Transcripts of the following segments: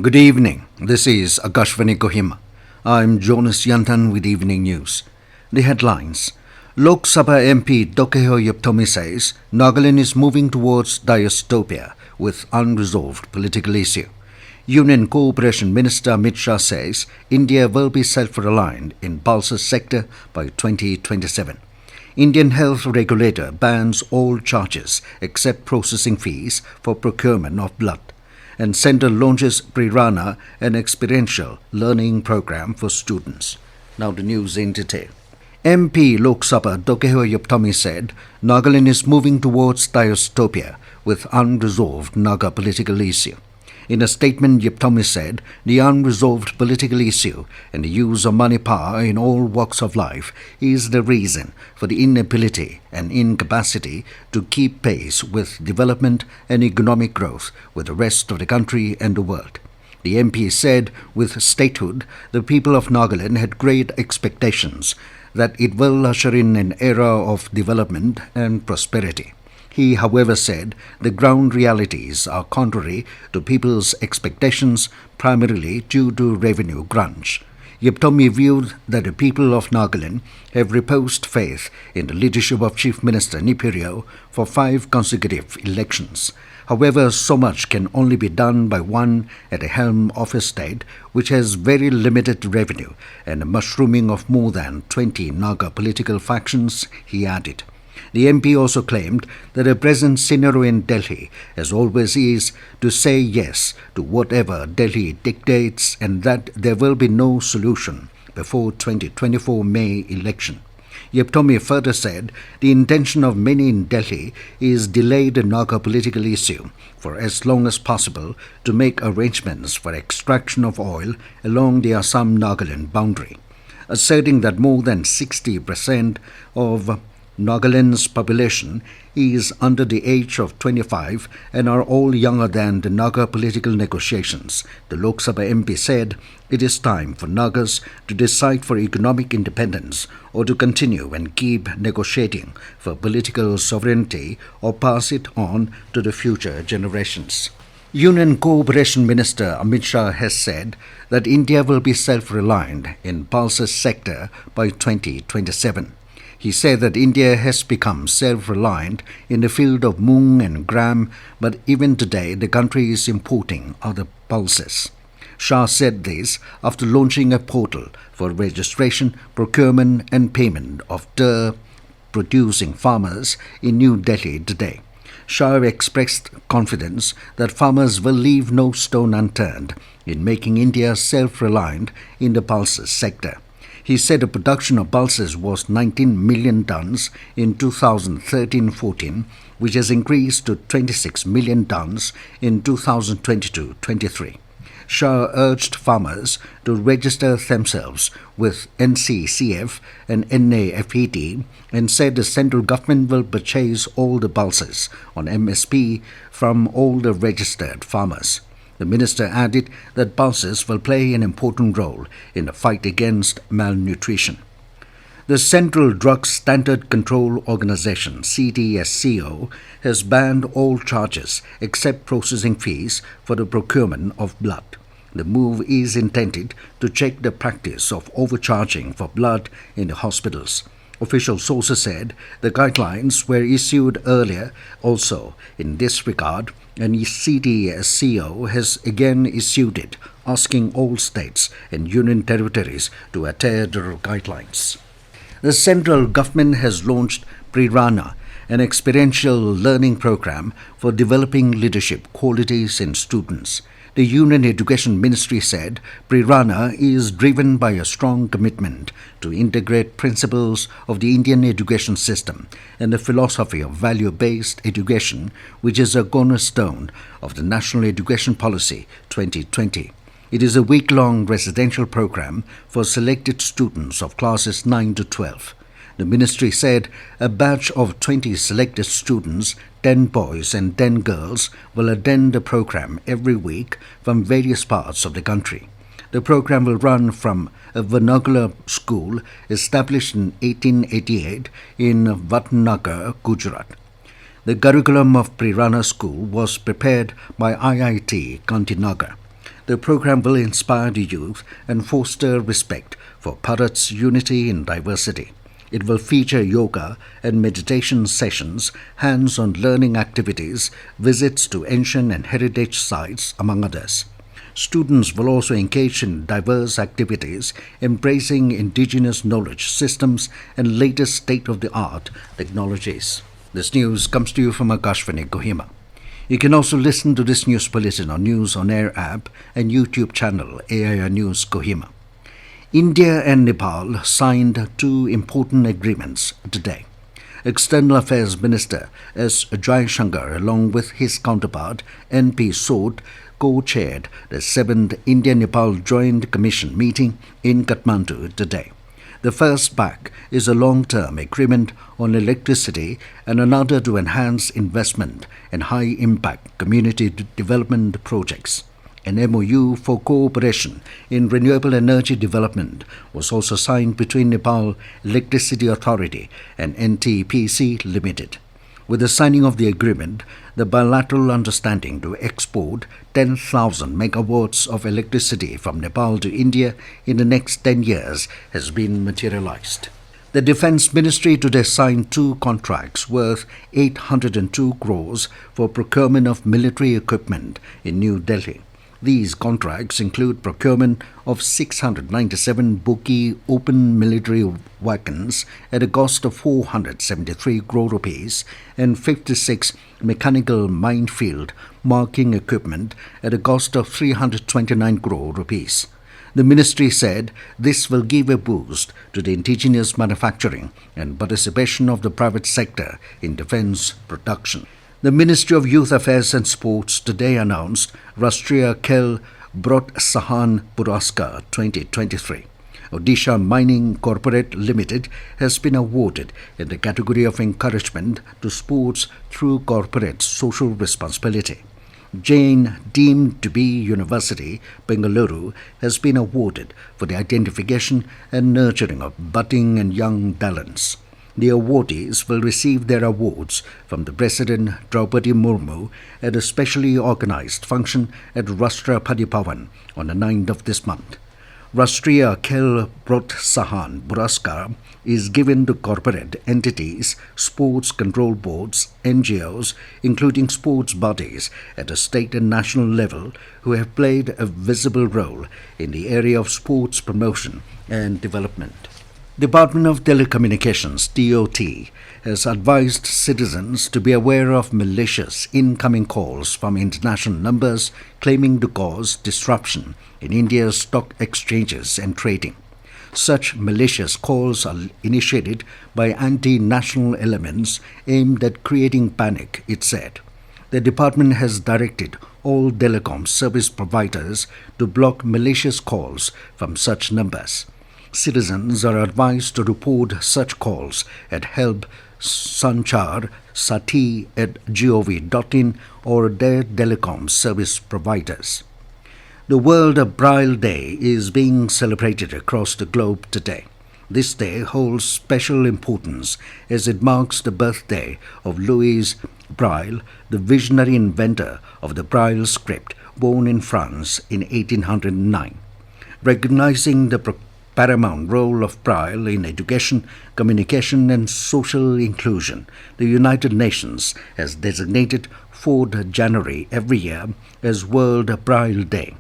Good evening. This is Akashvani Kohima. I'm Jonas Yantan with Evening News. The headlines. Lok Sabha MP Tokheho Yepthomi says Nagaland is moving towards dystopia with unresolved political issue. Union Cooperation Minister Amit Shah says India will be self-reliant in pulses sector by 2027. Indian health regulator bans all charges except processing fees for procurement of blood. And Centre launches PRERANA, an experiential learning program for students. Now the news in detail. MP Lok Sabha Tokheho Yepthomi said Nagaland is moving towards dystopia with unresolved Naga political issue. In a statement, Yepthomi said the unresolved political issue and the use of money power in all walks of life is the reason for the inability and incapacity to keep pace with development and economic growth with the rest of the country and the world. The MP said with statehood, the people of Nagaland had great expectations that it will usher in an era of development and prosperity. He, however, said the ground realities are contrary to people's expectations, primarily due to revenue crunch. Yepthomi viewed that the people of Nagaland have reposed faith in the leadership of Chief Minister Nipirio for 5 consecutive elections. However, so much can only be done by one at the helm of a state which has very limited revenue and a mushrooming of more than 20 Naga political factions, he added. The MP also claimed that the present scenario in Delhi, as always, is to say yes to whatever Delhi dictates and that there will be no solution before 2024 May election. Yepthomi further said the intention of many in Delhi is delay the Naga political issue for as long as possible to make arrangements for extraction of oil along the Assam-Nagaland boundary, asserting that more than 60% of Nagaland's population is under the age of 25 and are all younger than the Naga political negotiations. The Lok Sabha MP said it is time for Nagas to decide for economic independence or to continue and keep negotiating for political sovereignty or pass it on to the future generations. Union Cooperation Minister Amit Shah has said that India will be self-reliant in pulses sector by 2027. He said that India has become self-reliant in the field of moong and gram, but even today the country is importing other pulses. Shah said this after launching a portal for registration, procurement and payment of producing farmers in New Delhi today. Shah expressed confidence that farmers will leave no stone unturned in making India self-reliant in the pulses sector. He said the production of pulses was 19 million tons in 2013-14, which has increased to 26 million tons in 2022-23. Shah urged farmers to register themselves with NCCF and NAFET and said the central government will purchase all the pulses on MSP from all the registered farmers. The minister added that pulses will play an important role in the fight against malnutrition. The Central Drug Standard Control Organization, CDSCO, has banned all charges except processing fees for the procurement of blood. The move is intended to check the practice of overcharging for blood in the hospitals. Official sources said the guidelines were issued earlier also in this regard, and CDSCO has again issued it, asking all states and union territories to adhere to the guidelines. The central government has launched PRERANA, an experiential learning program for developing leadership qualities in students. The Union Education Ministry said PRERANA is driven by a strong commitment to integrate principles of the Indian education system and the philosophy of value-based education, which is a cornerstone of the National Education Policy 2020. It is a week-long residential program for selected students of classes 9 to 12. The ministry said a batch of 20 selected students, 10 boys and 10 girls, will attend the program every week from various parts of the country. The program will run from a vernacular school established in 1888 in Vatnagar, Gujarat. The curriculum of PRERANA school was prepared by IIT Gandhinagar. The program will inspire the youth and foster respect for Bharat's unity in diversity. It will feature yoga and meditation sessions, hands-on learning activities, visits to ancient and heritage sites, among others. Students will also engage in diverse activities, embracing indigenous knowledge systems and latest state-of-the-art technologies. This news comes to you from Akashvani, Kohima. You can also listen to this news bulletin on News on Air app and YouTube channel AIR News Kohima. India and Nepal signed two important agreements today. External Affairs Minister S. Jaishankar, along with his counterpart N.P. Sod, co-chaired the 7th India-Nepal Joint Commission meeting in Kathmandu today. The first back is a long-term agreement on electricity and another to enhance investment in high-impact community development projects. An MOU for cooperation in renewable energy development was also signed between Nepal Electricity Authority and NTPC Limited. With the signing of the agreement, the bilateral understanding to export 10,000 megawatts of electricity from Nepal to India in the next 10 years has been materialized. The Defence Ministry today signed two contracts worth 802 crores for procurement of military equipment in New Delhi. These contracts include procurement of 697 Buki open military wagons at a cost of 473 crore rupees and 56 mechanical minefield marking equipment at a cost of 329 crore rupees. The ministry said this will give a boost to the indigenous manufacturing and participation of the private sector in defence production. The Ministry of Youth Affairs and Sports today announced Rashtriya Khel Protsahan Puraskar 2023. Odisha Mining Corporate Limited has been awarded in the category of encouragement to sports through corporate social responsibility. Jain deemed to be University, Bengaluru, has been awarded for the identification and nurturing of budding and young talents. The awardees will receive their awards from the President Draupadi Murmu at a specially organized function at Rashtrapati Bhavan on the 9th of this month. Rashtriya Khel Protsahan Puraskar is given to corporate entities, sports control boards, NGOs, including sports bodies at a state and national level who have played a visible role in the area of sports promotion and development. Department of Telecommunications (DOT) has advised citizens to be aware of malicious incoming calls from international numbers claiming to cause disruption in India's stock exchanges and trading. Such malicious calls are initiated by anti-national elements aimed at creating panic, it said. The department has directed all telecom service providers to block malicious calls from such numbers. Citizens are advised to report such calls at help.sanchar.sati@gov.in or their telecom service providers. The World Braille Day is being celebrated across the globe today. This day holds special importance as it marks the birthday of Louis Braille, the visionary inventor of the Braille script, born in France in 1809. Recognizing the paramount role of Braille in education, communication, and social inclusion, the United Nations has designated 4th January every year as World Braille Day.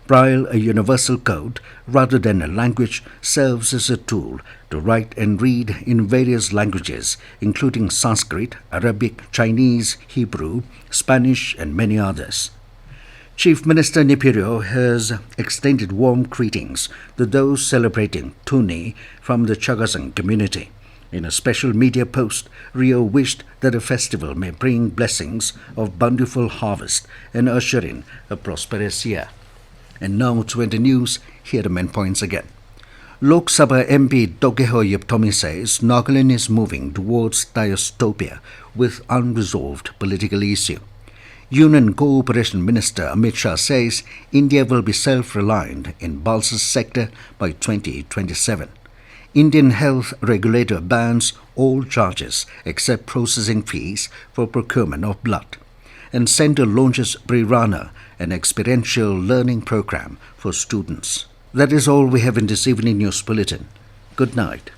Braille, a universal code rather than a language, serves as a tool to write and read in various languages, including Sanskrit, Arabic, Chinese, Hebrew, Spanish, and many others. Chief Minister Nipirio has extended warm greetings to those celebrating Tuni from the Chagasan community. In a special media post, Rio wished that the festival may bring blessings of bountiful harvest and usher in a prosperous year. And now to the news, here are the main points again. Lok Sabha MP Tokheho Yepthomi says Nagaland is moving towards dystopia with unresolved political issue. Union Cooperation Minister Amit Shah says India will be self-reliant in pulses sector by 2027. Indian health regulator bans all charges except processing fees for procurement of blood. and Centre launches PRERANA, an experiential learning program for students. That is all we have in this evening news bulletin. Good night.